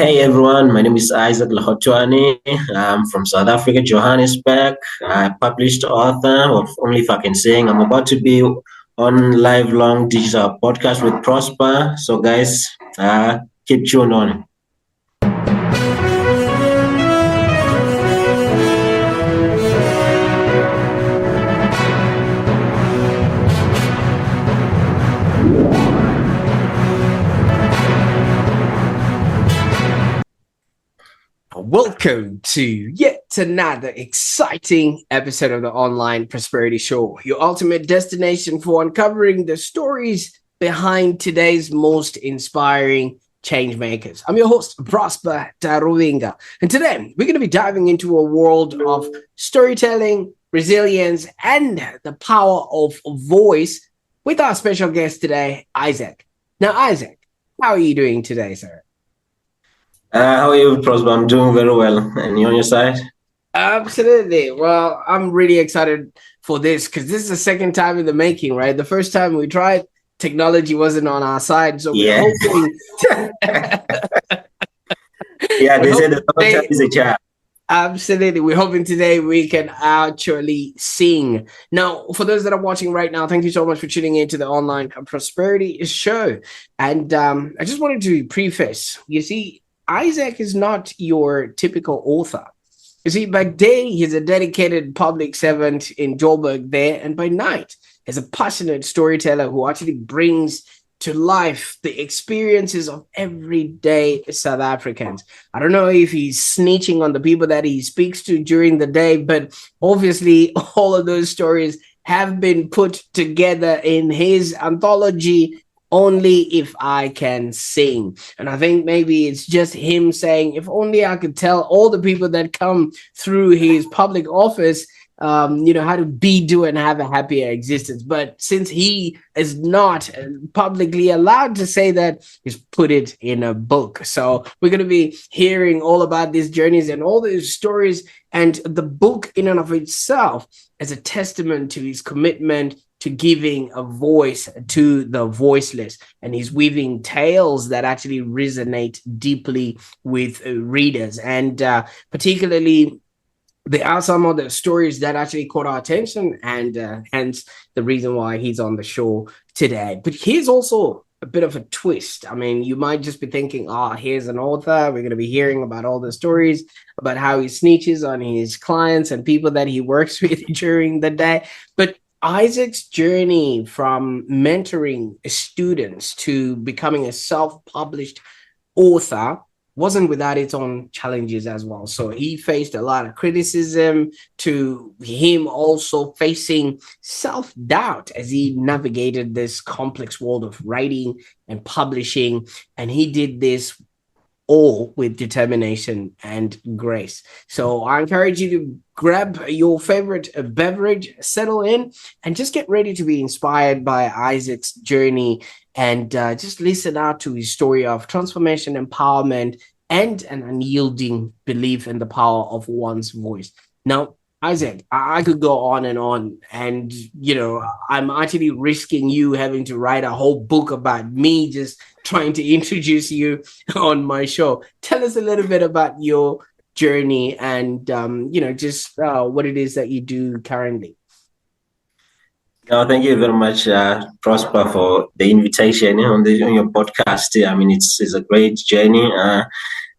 Hey everyone, my name is Isaac Lekgothoane. I'm from South Africa, Johannesburg. I published author of Only Sing. I'm about to be on lifelong digital podcast with Prosper. So guys, keep tuned on. Welcome to yet another exciting episode of the Online Prosperity Show, your ultimate destination for uncovering the stories behind today's most inspiring change makers. I'm your host, Prosper Taruvinga, and today we're going to be diving into a world of storytelling, resilience, and the power of voice with our special guest today, Isaac. Now, Isaac, how are you doing today, sir? How are you, Prosper? I'm doing very well. And you on your side? Absolutely. Well, I'm really excited for this because this is the second time in the making, right? The first time we tried, technology wasn't on our side. So we're hoping. Yeah, they said the time is a child. Absolutely. We're hoping today we can actually sing. Now, for those that are watching right now, thank you so much for tuning into the Online Prosperity Show. And I just wanted to preface, you see, Isaac is not your typical author. You see, by day, he's a dedicated public servant in Joburg there, and by night, he's a passionate storyteller who actually brings to life the experiences of everyday South Africans. I don't know if he's snitching on the people that he speaks to during the day, but obviously all of those stories have been put together in his anthology, Only If I Can Sing. And I think maybe it's just him saying, if only I could tell all the people that come through his public office, how to do and have a happier existence. But since he is not publicly allowed to say that, he's put it in a book. So we're going to be hearing all about these journeys and all these stories. And the book in and of itself is a testament to his commitment to giving a voice to the voiceless. And he's weaving tales that actually resonate deeply with readers. And particularly, there are some of the stories that actually caught our attention, and hence the reason why he's on the show today. But here's also a bit of a twist. I mean, you might just be thinking, here's an author. We're going to be hearing about all the stories about how he snitches on his clients and people that he works with during the day. But Isaac's journey from mentoring students to becoming a self-published author wasn't without its own challenges as well. So he faced a lot of criticism, to him also facing self-doubt as he navigated this complex world of writing and publishing. And he did this all with determination and grace. So I encourage you to grab your favorite beverage, settle in, and just get ready to be inspired by Isaac's journey and just listen out to his story of transformation, empowerment, and an unyielding belief in the power of one's voice. Now, Isaac, I could go on, and I'm actually risking you having to write a whole book about me just trying to introduce you on my show. Tell us a little bit about your journey and just what it is that you do currently. No, thank you very much, Prosper, for the invitation on your podcast. I mean, it's a great journey.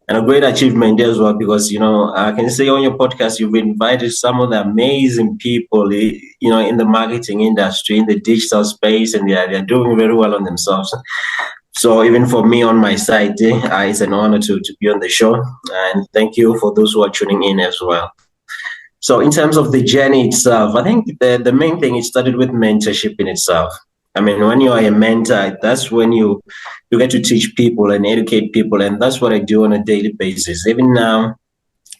And a great achievement as well, because I can say on your podcast you've invited some of the amazing people in the marketing industry, in the digital space, and they're doing very well on themselves. So even for me on my side, it's an honor to be on the show, and thank you for those who are tuning in as well. So in terms of the journey itself, I think the main thing, it started with mentorship in itself. I mean, when you are a mentor, that's when you get to teach people and educate people. And that's what I do on a daily basis. Even now,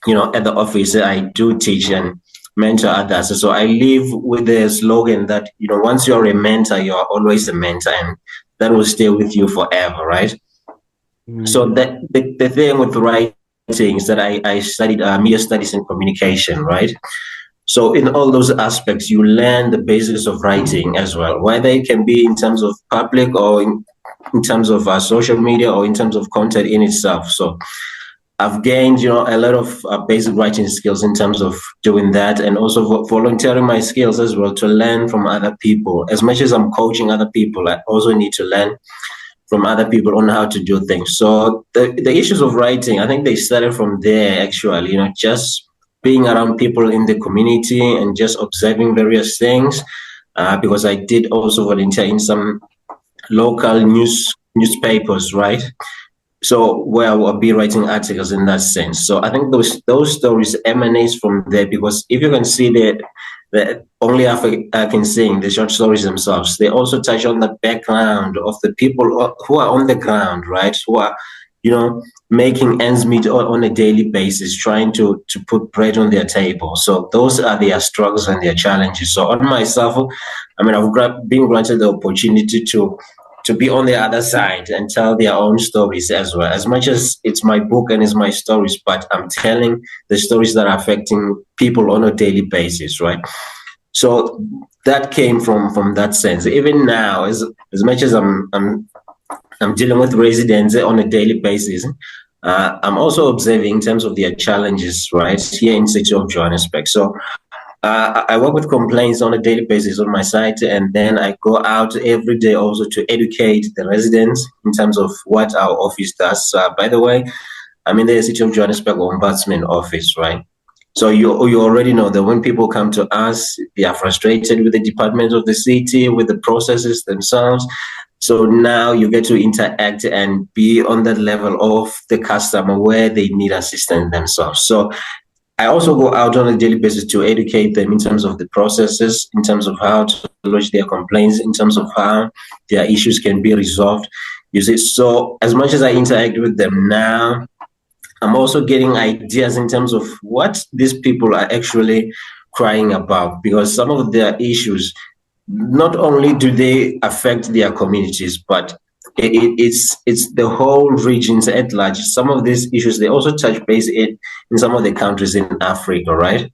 at the office, I do teach and mentor others. So I live with the slogan that, once you're a mentor, you're always a mentor, and that will stay with you forever, right? Mm-hmm. So the thing with writing is that I studied media studies and communication, right? So in all those aspects, you learn the basics of writing as well, whether it can be in terms of public or in terms of social media or in terms of content in itself. So I've gained, a lot of basic writing skills in terms of doing that, and also volunteering my skills as well to learn from other people. As much as I'm coaching other people, I also need to learn from other people on how to do things. So the issues of writing, I think they started from there actually, just being around people in the community and just observing various things, because I did also volunteer in some local newspapers, right? So where I will be writing articles in that sense. So I think those stories emanate from there, because if you can see that only I can sing the short stories themselves, they also touch on the background of the people who are on the ground, right? Who are, making ends meet on a daily basis, trying to put bread on their table. So those are their struggles and their challenges. So on myself, I mean, I've been granted the opportunity to be on the other side and tell their own stories as well. As much as it's my book and it's my stories, but I'm telling the stories that are affecting people on a daily basis, right? So that came from that sense. Even now, as much as I'm dealing with residents on a daily basis, I'm also observing in terms of their challenges, right, here in the city of Johannesburg. So I work with complaints on a daily basis on my site, and then I go out every day also to educate the residents in terms of what our office does. By the way, I'm in the City of Johannesburg Ombudsman office, right? So you already know that when people come to us, they are frustrated with the department of the city, with the processes themselves. So now you get to interact and be on that level of the customer where they need assistance themselves. So I also go out on a daily basis to educate them in terms of the processes, in terms of how to lodge their complaints, in terms of how their issues can be resolved. You see, so as much as I interact with them now, I'm also getting ideas in terms of what these people are actually crying about, because some of their issues, not only do they affect their communities, but it's the whole regions at large. Some of these issues, they also touch base in some of the countries in Africa, right?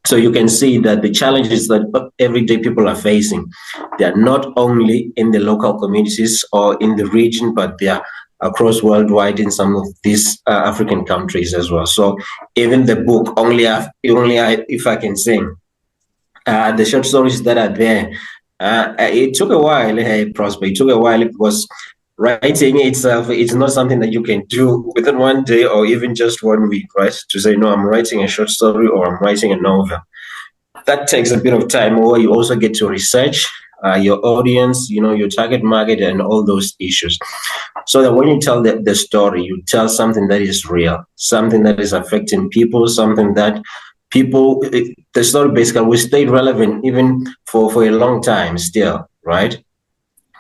So you can see that the challenges that everyday people are facing, they are not only in the local communities or in the region, but they are across worldwide in some of these African countries as well. So even the book, If I Can Sing, the short stories that are there, it took a while, hey, Prosper. It took a while because writing itself, it's not something that you can do within one day or even just 1 week, right? To say, no, I'm writing a short story or I'm writing a novel. That takes a bit of time, where you also get to research your audience, your target market and all those issues. So that when you tell the story, you tell something that is real, something that is affecting people, something that the story basically will stay relevant even for a long time still, right?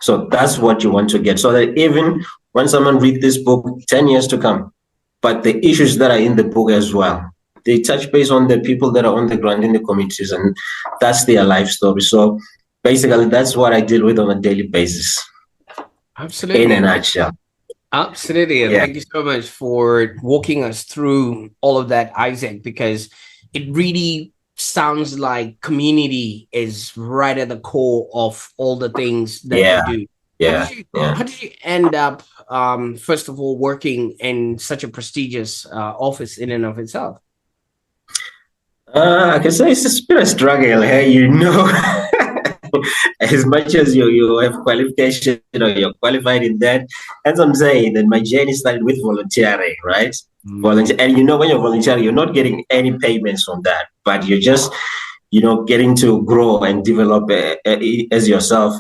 So that's what you want to get, so that even when someone reads this book 10 years to come, but the issues that are in the book as well, they touch base on the people that are on the ground in the communities, and that's their life story. So basically, that's what I deal with on a daily basis. Absolutely. In a nutshell. Absolutely. And thank you so much for walking us through all of that, Isaac, because it really sounds like community is right at the core of all the things that you do. How did you end up, first of all, working in such a prestigious office in and of itself? I can say it's been a struggle, hey, as much as you have qualification, you're qualified in that. As I'm saying, that my journey started with volunteering, right? And when you're volunteering, you're not getting any payments from that, but you're just, getting to grow and develop as yourself,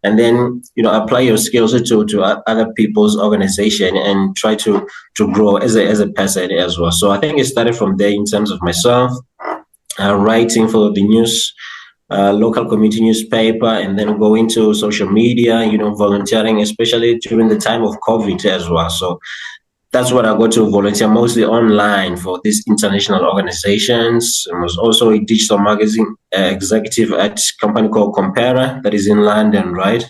and then apply your skills to other people's organization and try to grow as a person as well. So I think it started from there in terms of myself, writing for the news, local community newspaper, and then go into social media, volunteering, especially during the time of COVID as well. So that's what I got to volunteer mostly online for these international organizations. I was also a digital magazine executive at a company called Compara that is in London, right?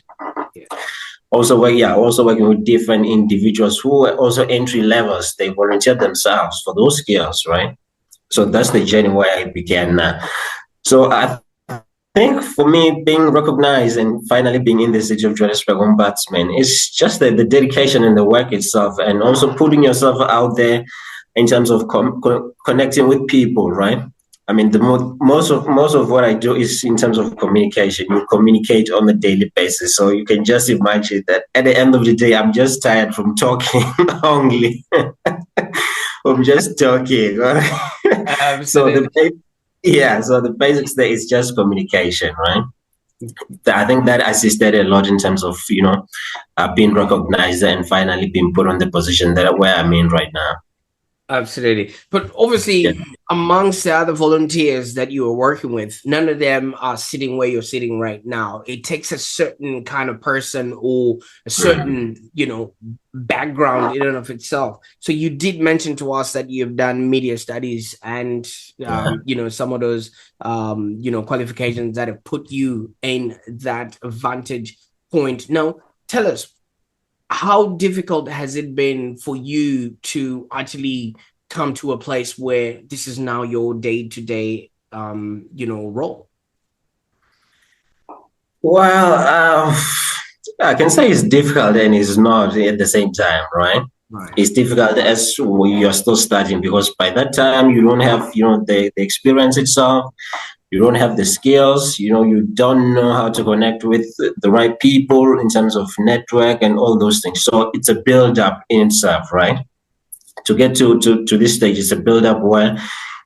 Also working with different individuals who are also entry levels. They volunteer themselves for those skills, right? So that's the journey where I began now. So I think for me, being recognized and finally being in the city of Johannesburg Ombudsman is just the dedication and the work itself, and also putting yourself out there in terms of connecting with people, right? I mean, most of what I do is in terms of communication. You communicate on a daily basis, so you can just imagine that at the end of the day, I'm just tired from talking only. I'm just talking. So Absolutely. so the basics there is just communication, right? I think that assisted a lot in terms of being recognized and finally being put on the position that where I'm in right now. Absolutely. But Yeah. obviously, amongst the other volunteers that you are working with, none of them are sitting where you're sitting right now. It takes a certain kind of person or a certain, background in and of itself. So you did mention to us that you've done media studies and, Yeah. some of those, qualifications that have put you in that vantage point. Now, tell us, how difficult has it been for you to actually come to a place where this is now your day-to-day role? Well, I can say it's difficult and it's not at the same time, right? Right. It's difficult as you're still starting because by that time you don't have, the experience itself. You don't have the skills, you don't know how to connect with the right people in terms of network and all those things. So it's a build up in itself, right? To get to this stage, it's a build up where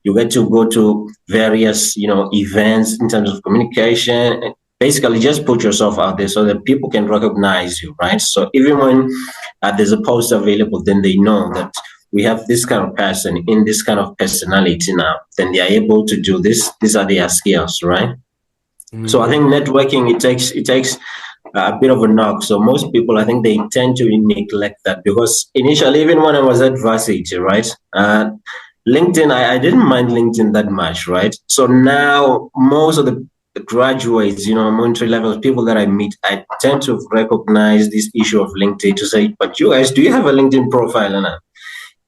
you get to go to various, events in terms of communication. Basically, just put yourself out there so that people can recognize you, right? So even when there's a post available, then they know that we have this kind of person in this kind of personality now. Then they are able to do this. These are their skills, right? So I think networking it takes a bit of a knock. So most people, I think they tend to neglect that because initially, even when I was at varsity, right? LinkedIn, I didn't mind LinkedIn that much, right? So now most of the graduates, entry level people that I meet, I tend to recognize this issue of LinkedIn to say, but you guys, do you have a LinkedIn profile? And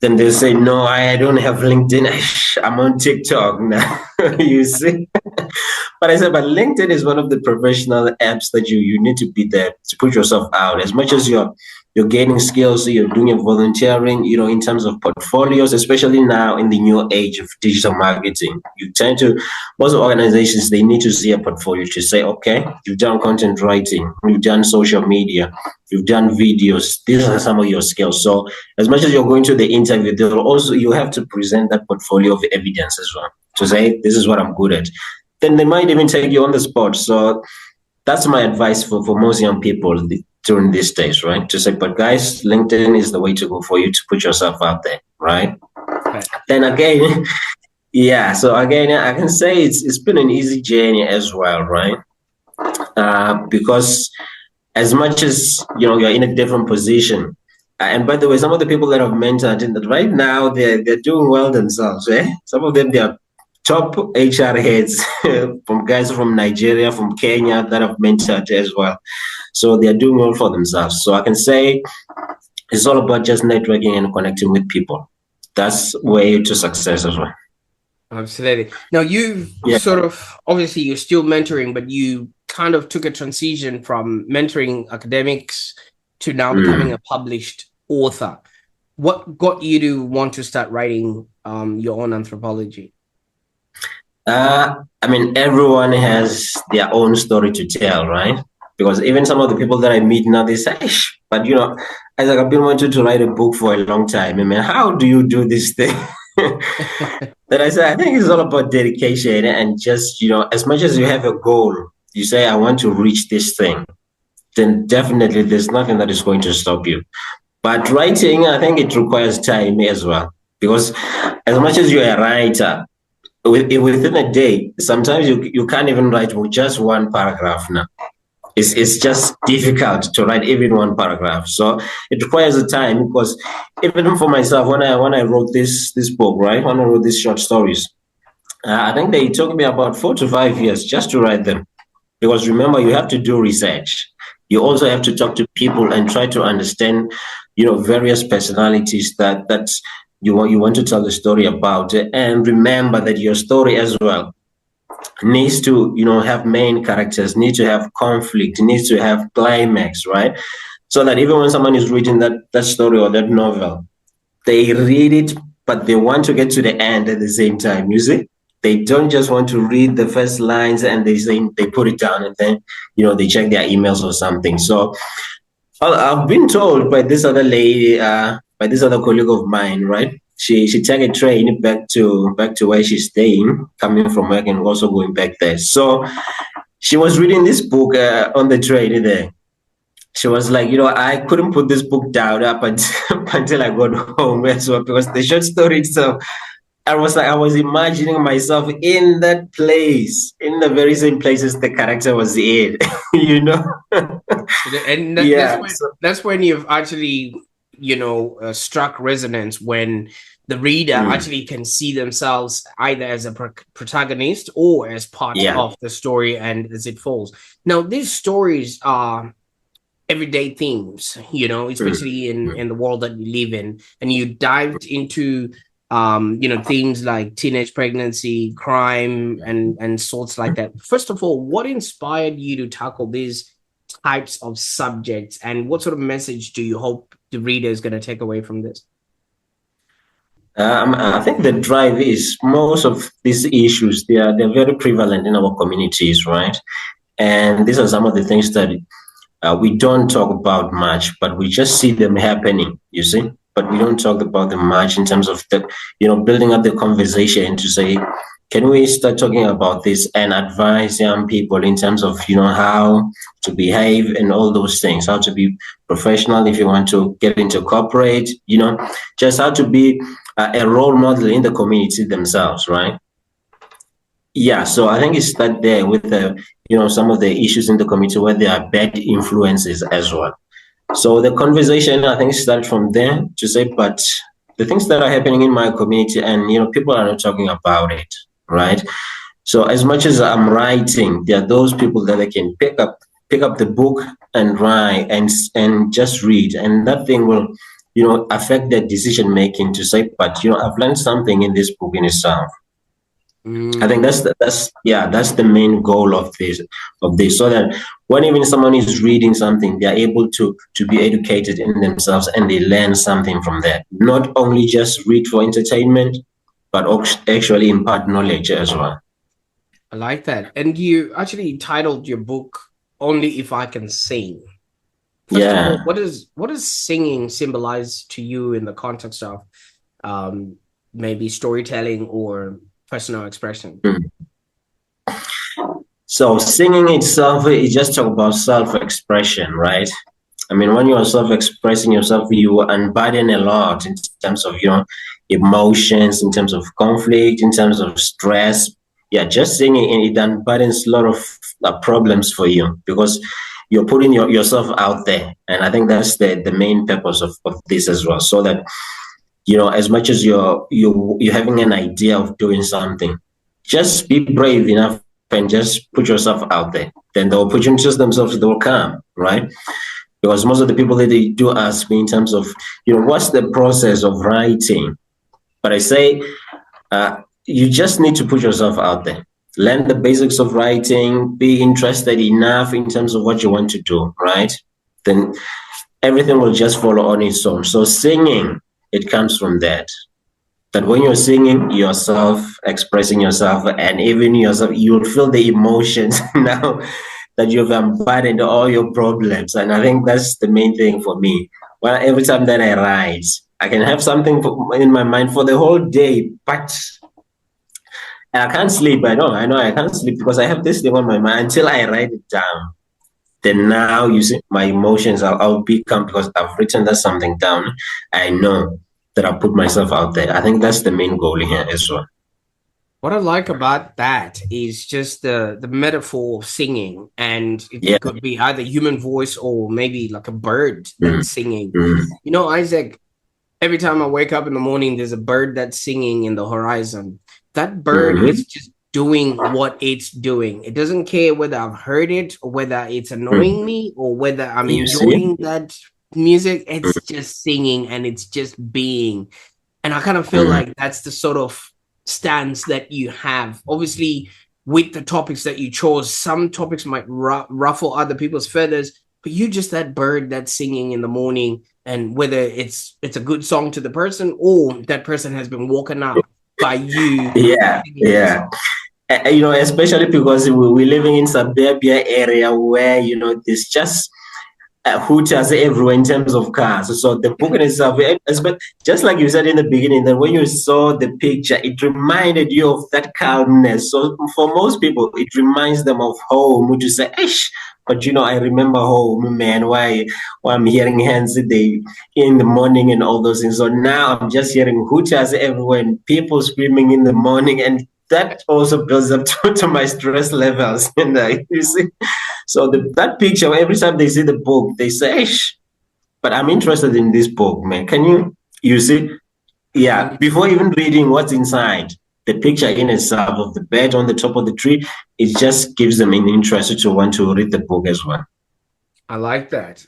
then they say, no, I don't have LinkedIn. I'm on TikTok now. You see? But I said, but LinkedIn is one of the professional apps that you need to be there to put yourself out. As much as you're gaining skills, you're doing your volunteering, in terms of portfolios, especially now in the new age of digital marketing. You tend to most organizations they need to see a portfolio to say, okay, you've done content writing, you've done social media, you've done videos. These are some of your skills. So as much as you're going to the interview, you have to present that portfolio of evidence as well to say this is what I'm good at. Then they might even take you on the spot. So that's my advice for most young people during these days, right? To say, but guys, LinkedIn is the way to go for you to put yourself out there, right? Right. Then again, yeah. So again, I can say it's been an easy journey as well, right? Because as much as you're in a different position, and by the way, some of the people that I've mentored that right now they're doing well themselves. Some of them they are top HR heads from guys from Nigeria, from Kenya that I've mentored as well. So they're doing well for themselves. So I can say it's all about just networking and connecting with people. That's way to success as well. Absolutely. Now you've sort of, obviously you're still mentoring, but you kind of took a transition from mentoring academics to now becoming a published author. What got you to want to start writing your own anthropology? I mean, everyone has their own story to tell, right? Because even some of the people that I meet now, they say, but Isaac, I've been wanting to write a book for a long time. I mean, how do you do this thing? Then I say, I think it's all about dedication and just, as much as you have a goal, you say, I want to reach this thing, then definitely there's nothing that is going to stop you. But writing, I think it requires time as well. Because as much as you're a writer, within a day, sometimes you can't even write just one paragraph now. It's just difficult to write even one paragraph. So it requires a time because even for myself, when I wrote this book, right, when I wrote these short stories, I think they took me about 4 to 5 years just to write them. Because remember, you have to do research. You also have to talk to people and try to understand, various personalities that you want to tell the story about. And remember that your story as well needs to, have main characters, needs to have conflict, needs to have climax, right? So that even when someone is reading that story or that novel, they read it, but they want to get to the end at the same time. You see, they don't just want to read the first lines and they put it down and then they check their emails or something. So I've been told by this other lady, by this other colleague of mine, right? She take a train back to where she's staying, coming from work and also going back there. So she was reading this book on the train there. She was like, I couldn't put this book down up until I got home as well, because the short story itself, I was imagining myself in that place, in the very same places the character was in, you know? And Yeah. that's when you've actually, struck resonance, when the reader actually can see themselves either as a protagonist or as part of the story and as it falls. Now, these stories are everyday themes, especially in the world that we live in, and you dived into themes like teenage pregnancy, crime, and sorts like that. First of all, what inspired you to tackle these types of subjects, and what sort of message do you hope the reader is going to take away from this? I think the drive is most of these issues, they're very prevalent in our communities, right? And these are some of the things that we don't talk about much, but we just see them happening, you see? But we don't talk about them much in terms of building up the conversation to say, can we start talking about this and advise young people in terms of, how to behave and all those things, how to be professional if you want to get into corporate, just how to be a role model in the community themselves, right? Yeah, so I think it's that there with some of the issues in the community where there are bad influences as well. So the conversation, I think, started from there to say, but the things that are happening in my community, and people are not talking about it, right? So as much as I'm writing, there are those people that I can pick up the book and write and just read, and that thing will affect their decision making to say, but I've learned something in this book in itself. I think that's the main goal of this, so that when even someone is reading something, they're able to be educated in themselves and they learn something from that. Not only just read for entertainment, but actually impart knowledge as well. I like that. And you actually titled your book "Only If I Can Sing." First of all, what does singing symbolize to you in the context of maybe storytelling or personal expression? So singing itself is just talk about self-expression, right? I mean, when you are self-expressing yourself, you unburden a lot in terms of emotions, in terms of conflict, in terms of stress. Yeah, just singing, and it unburdens a lot of problems for you, because you're putting yourself out there. And I think that's the main purpose of this as well, so that as much as you're having an idea of doing something, just be brave enough and just put yourself out there. Then the opportunities themselves, they will come, right? Because most of the people that they do ask me in terms of what's the process of writing, but I say you just need to put yourself out there, learn the basics of writing, be interested enough in terms of what you want to do, right? Then everything will just follow on its own. So singing, it comes from that when you're singing yourself, expressing yourself, and even yourself, you will feel the emotions now that you've unburdened all your problems. And I think that's the main thing for me. Well, every time that I write, I can have something in my mind for the whole day, but I can't sleep. I know I can't sleep because I have this thing on my mind until I write it down. Then now you see my emotions, I'll be calm because I've written that something down. I know that I put myself out there. I think that's the main goal here as well. What I like about that is just the metaphor of singing, and it could be either human voice or maybe like a bird that's singing. Isaac, every time I wake up in the morning, there's a bird that's singing in the horizon. That bird is just doing what it's doing. It doesn't care whether I've heard it or whether it's annoying me or whether I'm enjoying that music. It's just singing and it's just being. And I kind of feel like that's the sort of stance that you have. Obviously, with the topics that you chose. Some topics might ruffle other people's feathers, but you just that bird that's singing in the morning, and whether it's a good song to the person or that person has been woken up by you. Yeah. Especially because we're living in suburbia area where, there's just hooters everywhere in terms of cars. So the book in itself, just like you said in the beginning, that when you saw the picture, it reminded you of that calmness. So for most people, it reminds them of home. Would you say, "Ish"? But I remember home, man. Why I'm hearing hands in the morning and all those things. So now I'm just hearing hooters everywhere and people screaming in the morning, and that also builds up to my stress levels. And you see. So that picture, every time they see the book, they say, "Ish, but I'm interested in this book, man. You see? Yeah, before even reading what's inside, the picture in itself of the bird on the top of the tree, it just gives them an interest to want to read the book as well." I like that.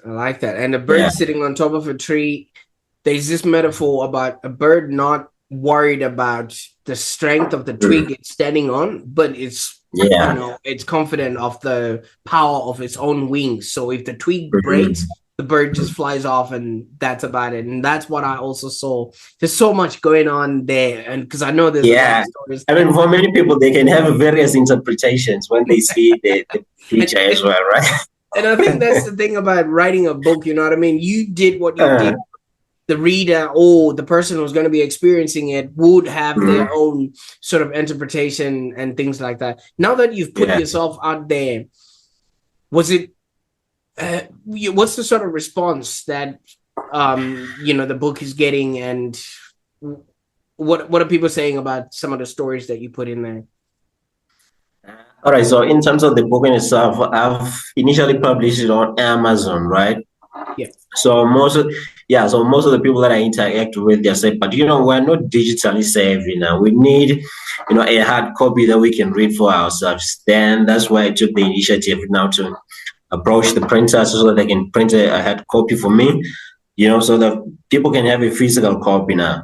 And a bird sitting on top of a tree, there's this metaphor about a bird not worried about the strength of the twig it's standing on, but it's it's confident of the power of its own wings. So if the twig breaks, the bird just flies off, and that's about it. And that's what I also saw. There's so much going on there, and because I know there's a lot of stories. I mean, for many people, they can have various interpretations when they see the picture as well, right? And I think that's the thing about writing a book. You know what I mean? You did what you did. The reader or the person who's going to be experiencing it would have their own sort of interpretation and things like that. Now that you've put yourself out there, was it what's the sort of response that the book is getting, and what are people saying about some of the stories that you put in there? All right, so in terms of the book in itself, I've initially published it on Amazon, right? Yeah. So most of the people that I interact with, they say, but we're not digitally savvy now. We need, a hard copy that we can read for ourselves. Then that's why I took the initiative now to approach the printers so that they can print a hard copy for me, so that people can have a physical copy now.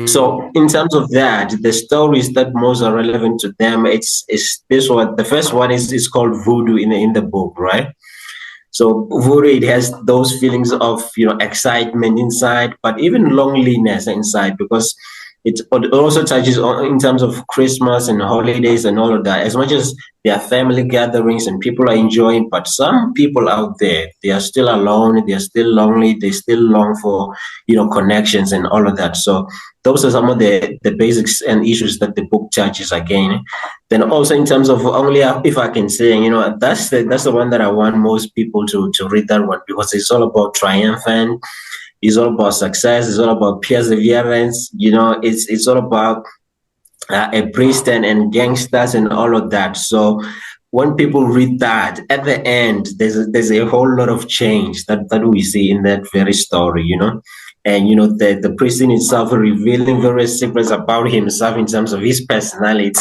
So in terms of that, the stories that most are relevant to them, it's this one. The first one is called Voodoo in the book, right? So voodoo, it has those feelings of excitement inside, but even loneliness inside, because it also touches on in terms of Christmas and holidays and all of that. As much as there are family gatherings and people are enjoying, but some people out there, they are still alone, they are still lonely, they still long for connections and all of that. So those are some of the basics and issues that the book touches again. Then also in terms of only if I can say, that's the one that I want most people to read, that one, because it's all about triumphant. It's all about success. It's all about perseverance. It's all about a priest and gangsters and all of that. So when people read that, at the end, there's a whole lot of change that we see in that very story, And the priest in itself revealing various secrets about himself in terms of his personality,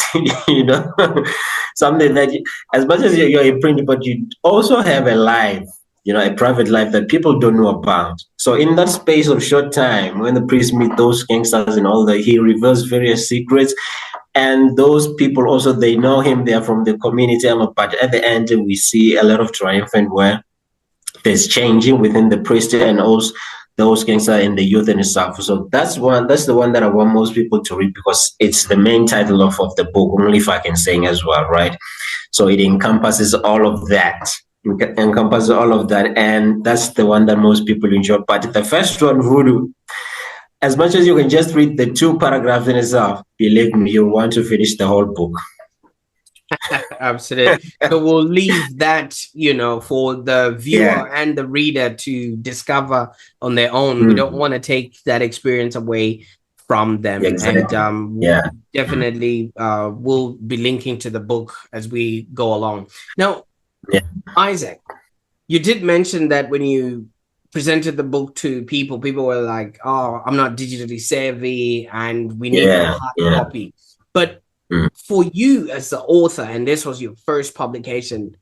something that as much as you're a prince, but you also have a life, a private life that people don't know about. So in that space of short time, when the priest meet those gangsters and all that, he reveals various secrets. And those people also, they know him, they're from the community. But at the end, we see a lot of triumphant where there's changing within the priesthood and also those gangsters and the youth and stuff. So that's the one that I want most people to read, because it's the main title of the book, Only If I Can Sing as well, right? So it encompasses all of that. And that's the one that most people enjoy. But the first one, Voodoo, as much as you can just read the 2 paragraphs in itself, believe me, you want to finish the whole book. Absolutely. So we'll leave that, for the viewer and the reader to discover on their own. We don't want to take that experience away from them. Exactly. And definitely we'll be linking to the book as we go along. Now, Isaac, you did mention that when you presented the book to people were like, "Oh, I'm not digitally savvy and we need a hard copy." But for you as the author, and this was your first publication,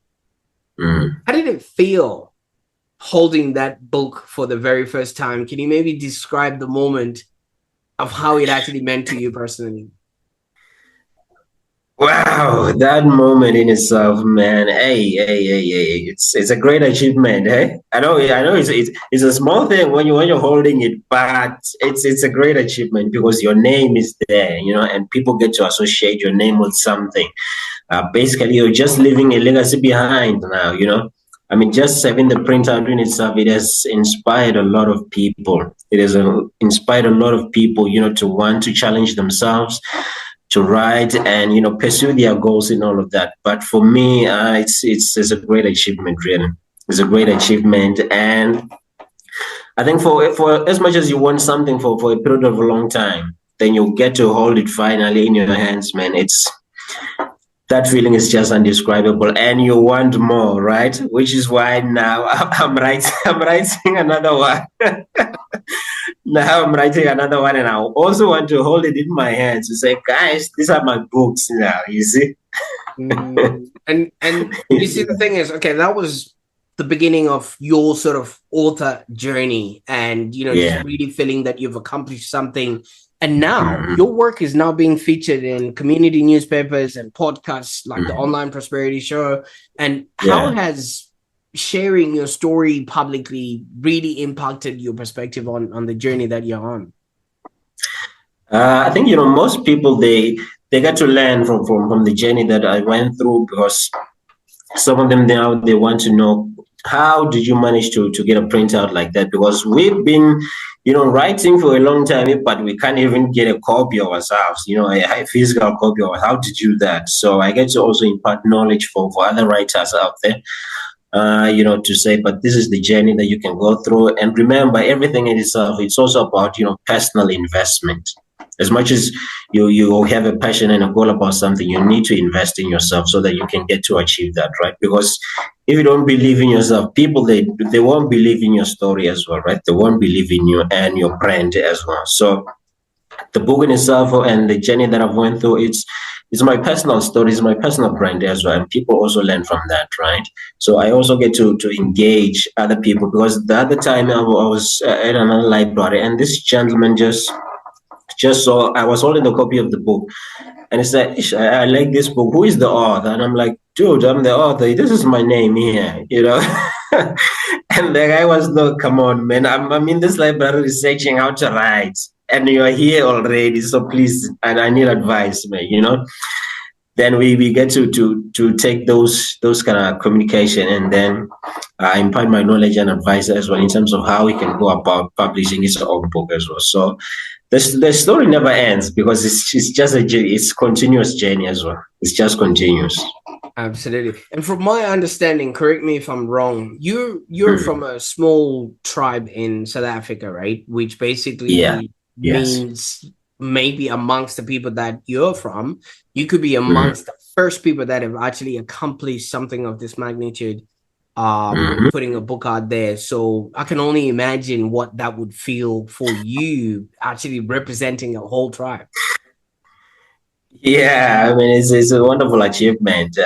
how did it feel holding that book for the very first time? Can you maybe describe the moment of how it actually meant to you personally? Wow, that moment in itself, man. Hey. It's a great achievement, hey? I know it's a small thing when you're holding it, but it's a great achievement because your name is there, and people get to associate your name with something. Basically, you're just leaving a legacy behind now. I mean, just having the printout in itself, it has inspired a lot of people. It has inspired a lot of people, to want to challenge themselves, to write and pursue their goals and all of that. But for me, it's a great achievement, really. It's a great achievement, and I think for as much as you want something for a period of a long time, then you get to hold it finally in your hands, man. It's that feeling is just indescribable, and you want more, right? Which is why now I'm writing. I'm writing another one. Now I'm writing another one, and I also want to hold it in my hands to say, guys, these are my books now. You see? And you see, the thing is, okay, that was the beginning of your sort of author journey, and just Yeah. really feeling that you've accomplished something. And now Mhm. your work is now being featured in community newspapers and podcasts like the Mhm. Online Prosperity Show. And how Yeah. has sharing your story publicly really impacted your perspective on the journey that you're on? I think most people they get to learn from the journey that I went through because some of them now they want to know how did you manage to get a printout like that, because we've been writing for a long time, but we can't even get a copy of ourselves, a physical copy of how to do that. So I get to also impart knowledge for other writers out there, to say, but this is the journey that you can go through. And remember, everything in itself, it's also about, personal investment. As much as you have a passion and a goal about something, you need to invest in yourself so that you can get to achieve that, right? Because if you don't believe in yourself, people they won't believe in your story as well, right? They won't believe in you and your brand as well. So the book in itself and the journey that I've went through, it's my personal story, it's my personal brand as well, and people also learn from that, right? So I also get to engage other people, because the other time I was at another library, and this gentleman just saw I was holding a copy of the book, and he said, I like this book. Who is the author? And I'm like, dude, I'm the author. This is my name here. And the guy was, no, come on, man. I'm in this library researching how to write. And you're here already. So please, and I need advice, man. Then we get to take those kind of communication, and then impart my knowledge and advice as well in terms of how we can go about publishing his own book as well. So the story never ends, because it's just it's continuous journey as well. It's just continuous. Absolutely. And from my understanding, correct me if I'm wrong, you're Mm. from a small tribe in South Africa, right? Which Yeah. basically Yes. means maybe amongst the people that you're from, you could be Mm-hmm. amongst the first people that have actually accomplished something of this magnitude, Mm-hmm. putting a book out there. So I can only imagine what that would feel for you actually representing a whole tribe. Yeah, I mean, it's a wonderful achievement,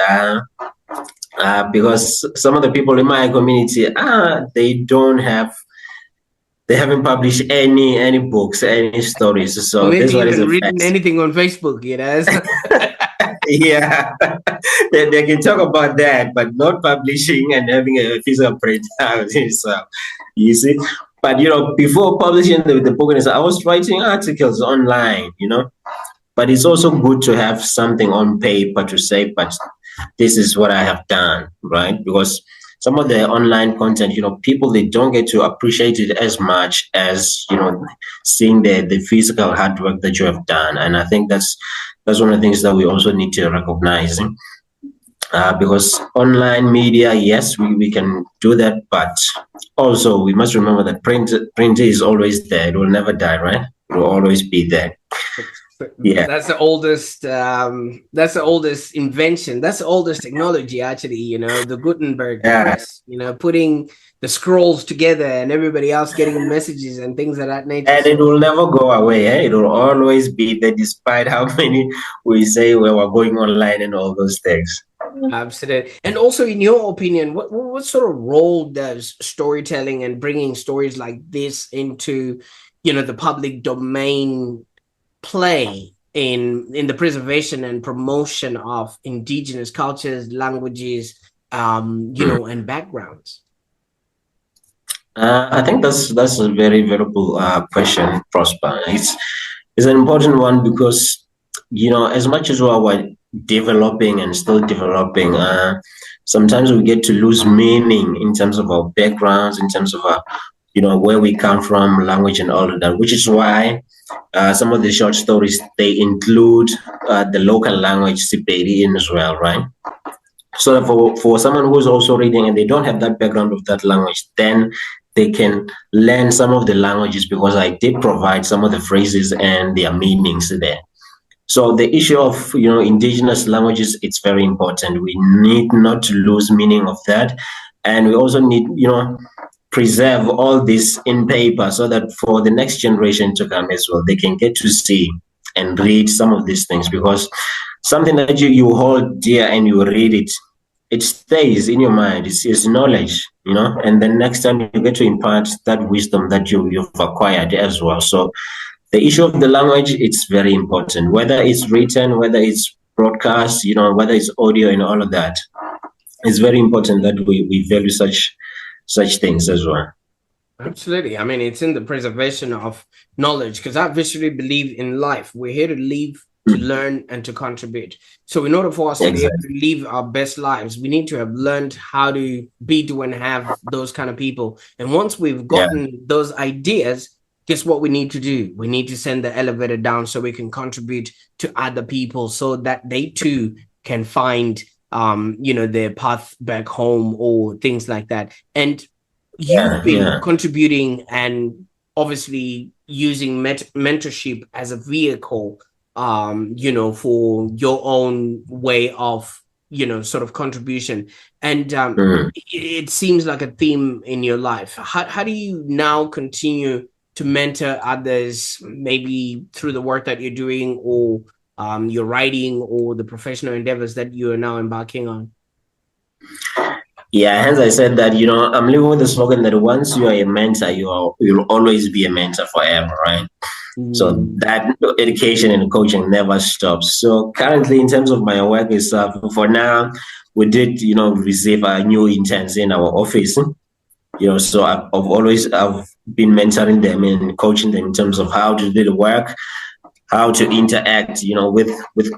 because some of the people in my community, they haven't published any books, any stories. Or So this maybe one is even a written first. anything on Facebook, Yeah, they can talk about that, but not publishing and having a physical printout. So you see, but before publishing the book, I was writing articles online. But it's also good to have something on paper to say, but this is what I have done, right? Because some of the online content, people they don't get to appreciate it as much as seeing the physical hard work that you have done. And I think that's one of the things that we also need to recognize. Because online media, yes, we can do that, but also we must remember that print is always there. It will never die, right? It will always be there. Yeah. That's the oldest invention. That's the oldest technology, actually, the Gutenberg Yeah. press, putting the scrolls together and everybody else getting messages and things of that nature. And it So will never go away. It will always be there, despite how many we say we're going online and all those things. absolutely. And also, in your opinion, what sort of role does storytelling and bringing stories like this into, the public domain play in the preservation and promotion of indigenous cultures, languages, and backgrounds? I think that's a very valuable question, Prosper. It's an important one because as much as we're developing and still developing, sometimes we get to lose meaning in terms of our backgrounds, in terms of where we come from, language, and all of that. Which is why some of the short stories they include the local language Sepedi in as well, right? So that for someone who's also reading and they don't have that background of that language, then they can learn some of the languages because I did provide some of the phrases and their meanings there. So the issue of indigenous languages, it's very important. We need not to lose meaning of that, and we also need preserve all this in paper so that for the next generation to come as well, they can get to see and read some of these things, because something that you hold dear and you read it, it stays in your mind. It's knowledge, and then next time you get to impart that wisdom that you've acquired as well. So the issue of the language, it's very important, whether it's written, whether it's broadcast, whether it's audio and all of that. It's very important that we value such things as well. Absolutely. I mean, it's in the preservation of knowledge, because I visually believe in life. We're here to live, to learn, and to contribute. So in order for us to be able to live our best lives, we need to have learned how to be, do, and have those kind of people. And once we've gotten those ideas, guess what we need to do? We need to send the elevator down so we can contribute to other people so that they too can find their path back home or things like that. And you've been contributing and obviously using mentorship as a vehicle, for your own way of, sort of contribution. And it seems like a theme in your life. How do you now continue to mentor others, maybe through the work that you're doing, or your writing, or the professional endeavors that you are now embarking on? Yeah, hence I said that, I'm living with the slogan that once you are a mentor, you'll always be a mentor forever, right? So that education and coaching never stops. So currently, in terms of my work itself, for now, we did, receive new interns in our office. So I've been mentoring them and coaching them in terms of how to do the work, how to interact, with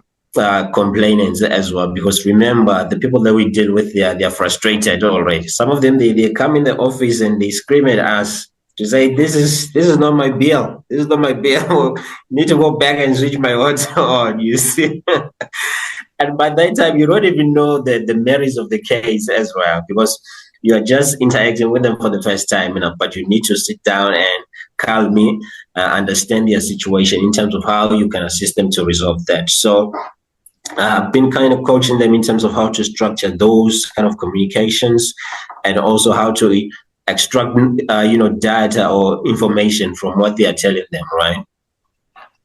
complainants as well. Because remember, the people that we deal with, they're frustrated already. Some of them they come in the office and they scream at us to say, this is not my bill. This is not my bill. Need to go back and switch my water on. You see. And by that time, you don't even know the merits of the case as well, because you are just interacting with them for the first time, but you need to sit down and calmly understand their situation in terms of how you can assist them to resolve that. So I've been kind of coaching them in terms of how to structure those kind of communications, and also how to extract, data or information from what they are telling them, right?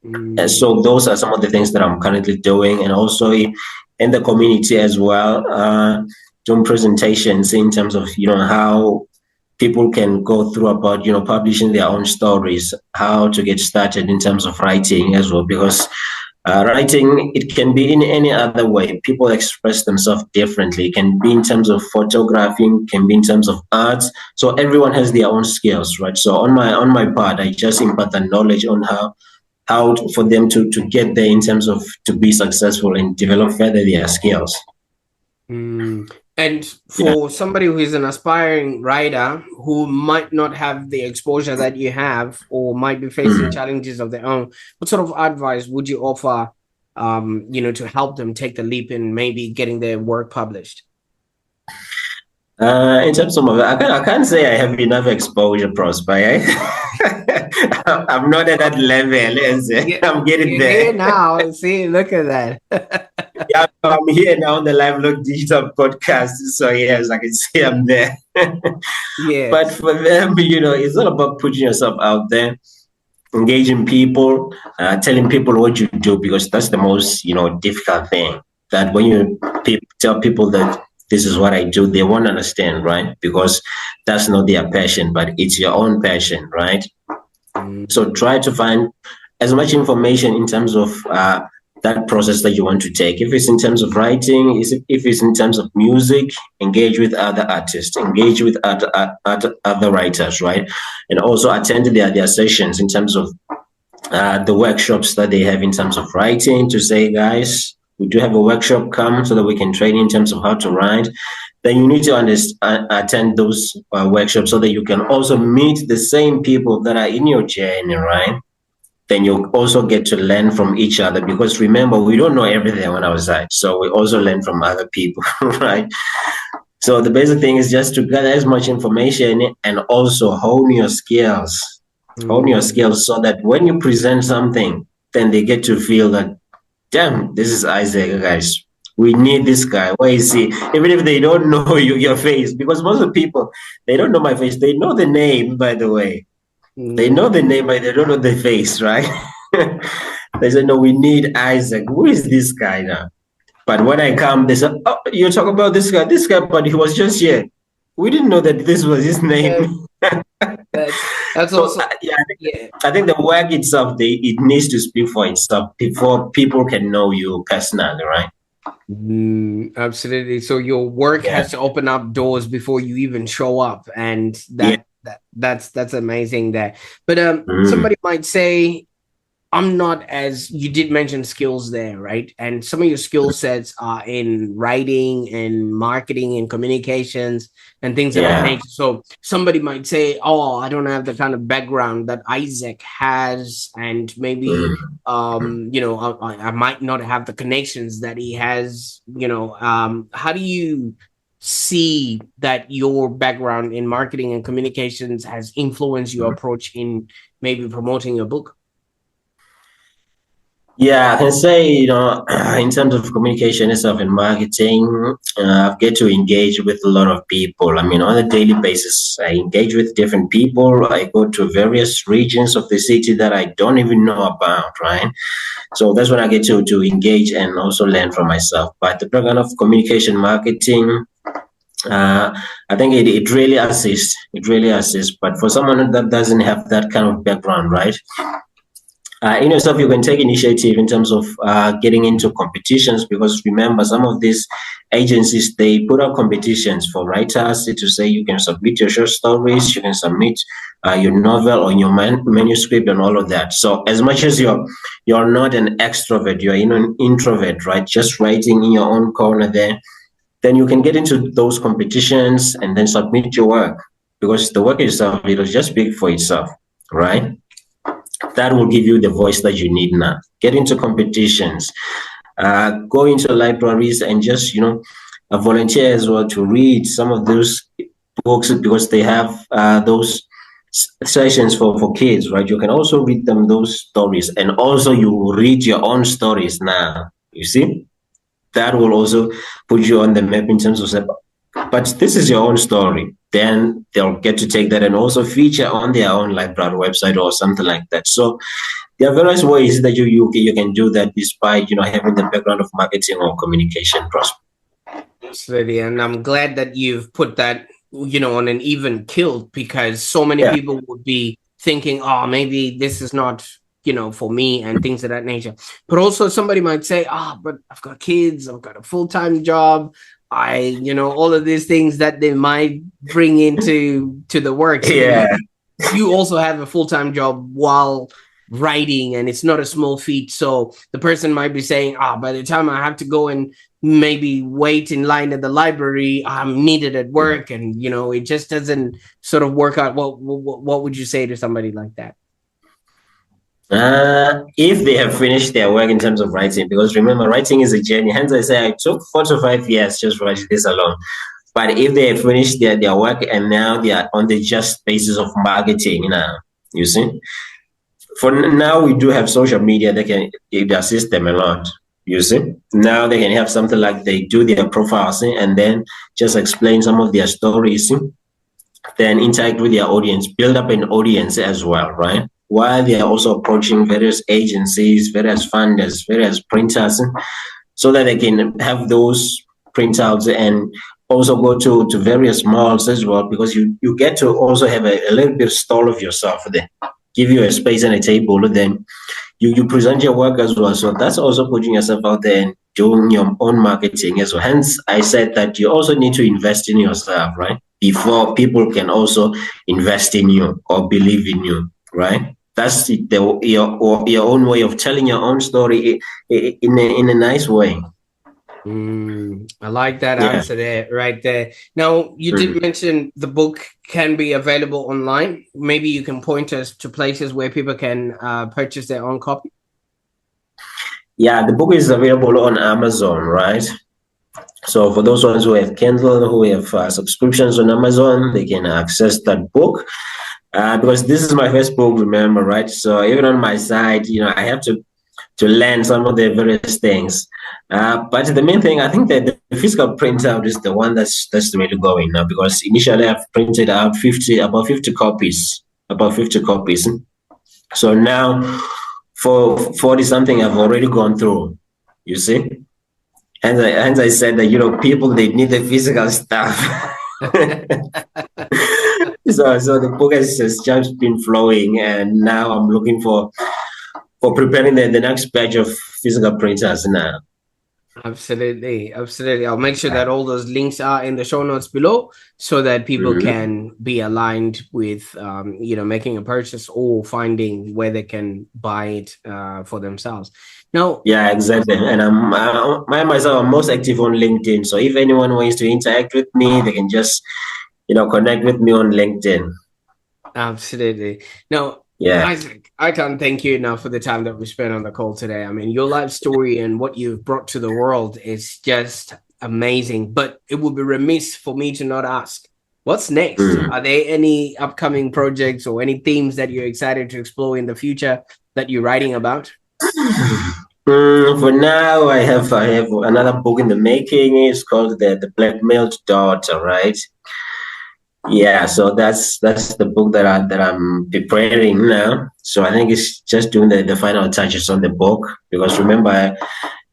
And so those are some of the things that I'm currently doing, and also in the community as well, doing presentations in terms of how people can go through about publishing their own stories, how to get started in terms of writing as well, because writing, it can be in any other way. People express themselves differently. It can be in terms of photographing, can be in terms of art. So everyone has their own skills, right? So on my part, I just impart the knowledge on how for them to get there in terms of to be successful and develop further their skills. And for somebody who is an aspiring writer who might not have the exposure that you have, or might be facing challenges of their own, what sort of advice would you offer, to help them take the leap in maybe getting their work published? In terms of I can't say I have enough exposure, Prosper. I'm not at that level. I'm getting there. Here now. See, look at that. Yeah, I'm here now on the Live Look Digital podcast. So yes, I can say I'm there. Yeah. But for them, it's all about putting yourself out there, engaging people, telling people what you do, because that's the most difficult thing. That when you tell people that this is what I do, they won't understand, right? Because that's not their passion, but it's your own passion, right? So try to find as much information in terms of that process that you want to take. If it's in terms of writing, if it's in terms of music, engage with other artists, engage with other writers, right? And also attend their sessions in terms of the workshops that they have in terms of writing, to say, guys, we do have a workshop, come so that we can train in terms of how to write. Then you need to attend those workshops so that you can also meet the same people that are in your journey, right? Then you also get to learn from each other, because remember, we don't know everything on our side. So we also learn from other people, right? So the basic thing is just to gather as much information and also hone your skills. Hone your skills so that when you present something, then they get to feel that, damn, this is Isaac, guys. We need this guy. Where is he? Even if they don't know your face, because most of the people, they don't know my face. They know the name, by the way. They know the name, but they don't know the face, right? They say, no, we need Isaac. Who is this guy now? But when I come, they say, oh, you talk about this guy, but he was just here. We didn't know that this was his name. That's So, also I think the work itself, it needs to speak for itself before people can know you personally, right? Absolutely. So your work has to open up doors before you even show up, and that's amazing there. But somebody might say, I'm not, as you did mention skills there, right? And some of your skill sets are in writing and marketing and communications and things of that nature. So somebody might say, oh, I don't have the kind of background that Isaac has, and maybe I might not have the connections that he has. How do you see that your background in marketing and communications has influenced your approach in maybe promoting your book? Yeah, I can say, in terms of communication itself and marketing, I get to engage with a lot of people. I mean, on a daily basis, I engage with different people. I go to various regions of the city that I don't even know about, right? So that's when I get to engage and also learn from myself. But the background of communication marketing, I think it really assists. It really assists. But for someone that doesn't have that kind of background, right? In yourself, you can take initiative in terms of getting into competitions, because remember, some of these agencies, they put out competitions for writers to say you can submit your short stories, you can submit your novel or your manuscript and all of that. So as much as you're not an extrovert, you're an introvert, right? Just writing in your own corner there, then you can get into those competitions and then submit your work, because the work itself, it'll just speak for itself, right? That will give you the voice that you need now. Get into competitions, go into libraries and just, volunteer as well to read some of those books, because they have those sessions for kids, right? You can also read them those stories, and also you read your own stories now. You see, that will also put you on the map in terms of, but this is your own story. Then they'll get to take that and also feature on their own library website or something like that. So there are various ways that you can do that, despite having the background of marketing or communication. Absolutely, and I'm glad that you've put that on an even kill, because so many people would be thinking, oh, maybe this is not for me and things of that nature. But also somebody might say, but I've got kids, I've got a full-time job, all of these things that they might bring into the work. So you also have a full-time job while writing, and it's not a small feat. So the person might be saying, by the time I have to go and maybe wait in line at the library, I'm needed at work, and it just doesn't sort of work out. What would you say to somebody like that? If they have finished their work in terms of writing, because remember, writing is a journey. Hence, I say I took 4 to 5 years just writing this alone. But if they have finished their work and now they are on the just basis of marketing now, you see, for now we do have social media that can assist them a lot. You see, now they can have something like they do their profiles and then just explain some of their stories, then interact with their audience, build up an audience as well, right? While they are also approaching various agencies, various funders, various printers, so that they can have those printouts and also go to various malls as well, because you get to also have a little bit of stall of yourself there, give you a space and a table, then you present your work as well. So that's also putting yourself out there and doing your own marketing as well. Hence, I said that you also need to invest in yourself, right? Before people can also invest in you or believe in you, right? That's your own way of telling your own story in a nice way. I like that Yeah. answer there, right there. Now, you did mention the book can be available online. Maybe you can point us to places where people can purchase their own copy. Yeah, the book is available on Amazon, right? So for those ones who have Kindle, who have subscriptions on Amazon, they can access that book. Because this is my first book, remember, right? So even on my side, I have to learn some of the various things. But the main thing, I think that the physical printout is the one that's really going now, because initially I've printed out about 50 copies, about 50 copies. So now for 40 something, I've already gone through, you see? And I said that, people, they need the physical stuff. So the book has just been flowing, and now I'm looking for preparing the next batch of physical printers now. Absolutely. I'll make sure that all those links are in the show notes below so that people can be aligned with, making a purchase or finding where they can buy it for themselves. Now, yeah, exactly. And I'm most active on LinkedIn. So if anyone wants to interact with me, they can just, connect with me on LinkedIn. Absolutely. Now, Yeah. Isaac, I can't thank you enough for the time that we spent on the call today. I mean, your life story and what you've brought to the world is just amazing. But it would be remiss for me to not ask, what's next? Are there any upcoming projects or any themes that you're excited to explore in the future that you're writing about? For now, I have another book in the making. It's called the Blackmailed Daughter, right? Yeah, so that's the book that I'm preparing now. So I think it's just doing the final touches on the book, because remember,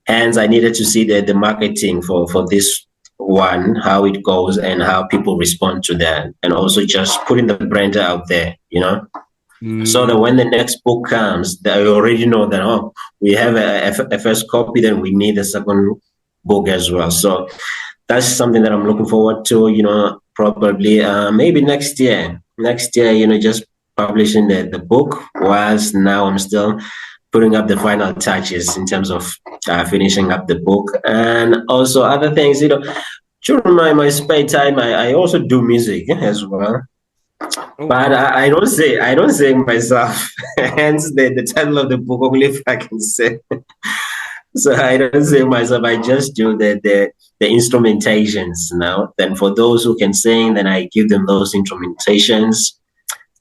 hence I needed to see the marketing for this one, how it goes and how people respond to that, and also just putting the brand out there. So that when the next book comes, they already know that, we have a first copy, then we need a second book as well. So that's something that I'm looking forward to, probably maybe next year. Next year, just publishing the book, whilst now I'm still putting up the final touches in terms of finishing up the book, and also other things. During my spare time, I also do music as well. But I don't say myself. Hence the title of the book, only if I can say. So I don't say myself. I just do the instrumentations now. Then for those who can sing, then I give them those instrumentations,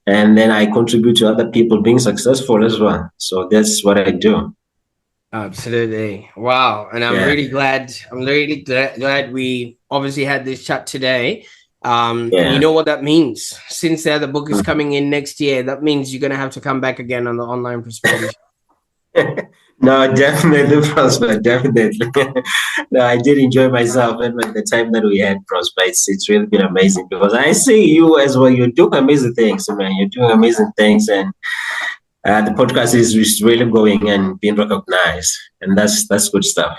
and then I contribute to other people being successful as well. So that's what I do. Absolutely. Wow. And I'm really glad. Glad we obviously had this chat today. And you know what that means. Since the book is coming in next year, that means you're going to have to come back again on the Online Prosperity Show. No, definitely, Prosper, definitely. No, I did enjoy myself, and with the time that we had, Prosper, it's really been amazing, because I see you as well. You're doing amazing things, man. You're doing amazing things, and the podcast is really going and being recognized, and that's good stuff.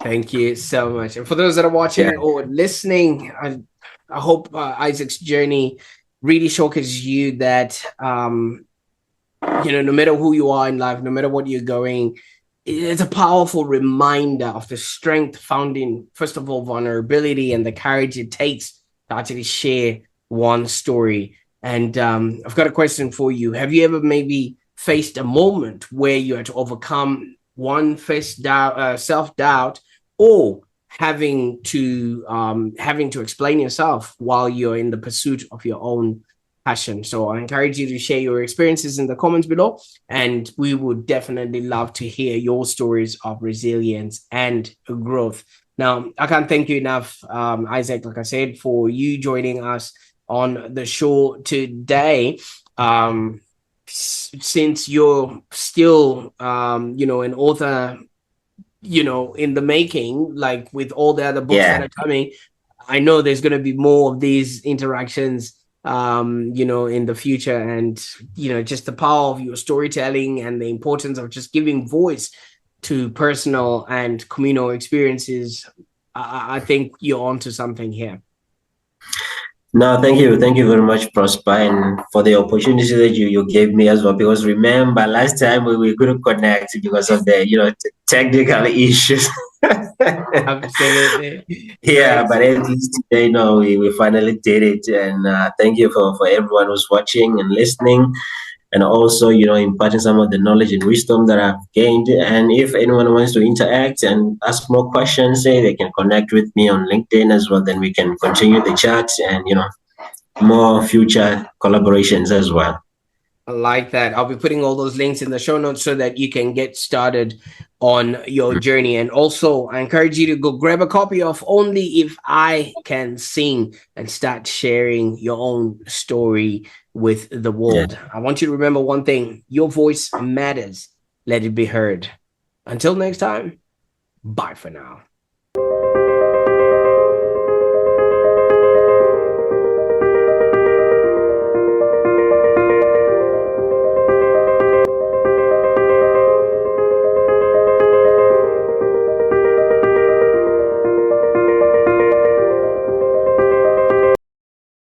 Thank you so much. And for those that are watching or listening, I hope Isaac's journey really showcases you that, no matter who you are in life, no matter what you're going, it's a powerful reminder of the strength found in, first of all, vulnerability and the courage it takes to actually share one story. And I've got a question for you. Have you ever maybe faced a moment where you had to overcome one self-doubt, or having to explain yourself while you're in the pursuit of your own passion? So I encourage you to share your experiences in the comments below, and we would definitely love to hear your stories of resilience and growth. Now, I can't thank you enough, Isaac, like I said, for you joining us on the show today. Since you're still, an author, in the making, like with all the other books that are coming, I know there's going to be more of these interactions in the future. And, just the power of your storytelling and the importance of just giving voice to personal and communal experiences. I think you're onto something here. No, thank you very much, Prosper, and for the opportunity that you gave me as well. Because remember, last time we couldn't connect because of the technical issues. Absolutely. Yeah, Great. but at least today, no, we finally did it, and thank you for everyone who's watching and listening, and also imparting some of the knowledge and wisdom that I've gained. And if anyone wants to interact and ask more questions, say they can connect with me on LinkedIn as well. Then we can continue the chat and more future collaborations as well. I like that. I'll be putting all those links in the show notes so that you can get started on your journey. And also, I encourage you to go grab a copy of Only If I Can Sing and start sharing your own story with the world. Yeah. I want you to remember one thing: your voice matters. Let it be heard. Until next time, bye for now.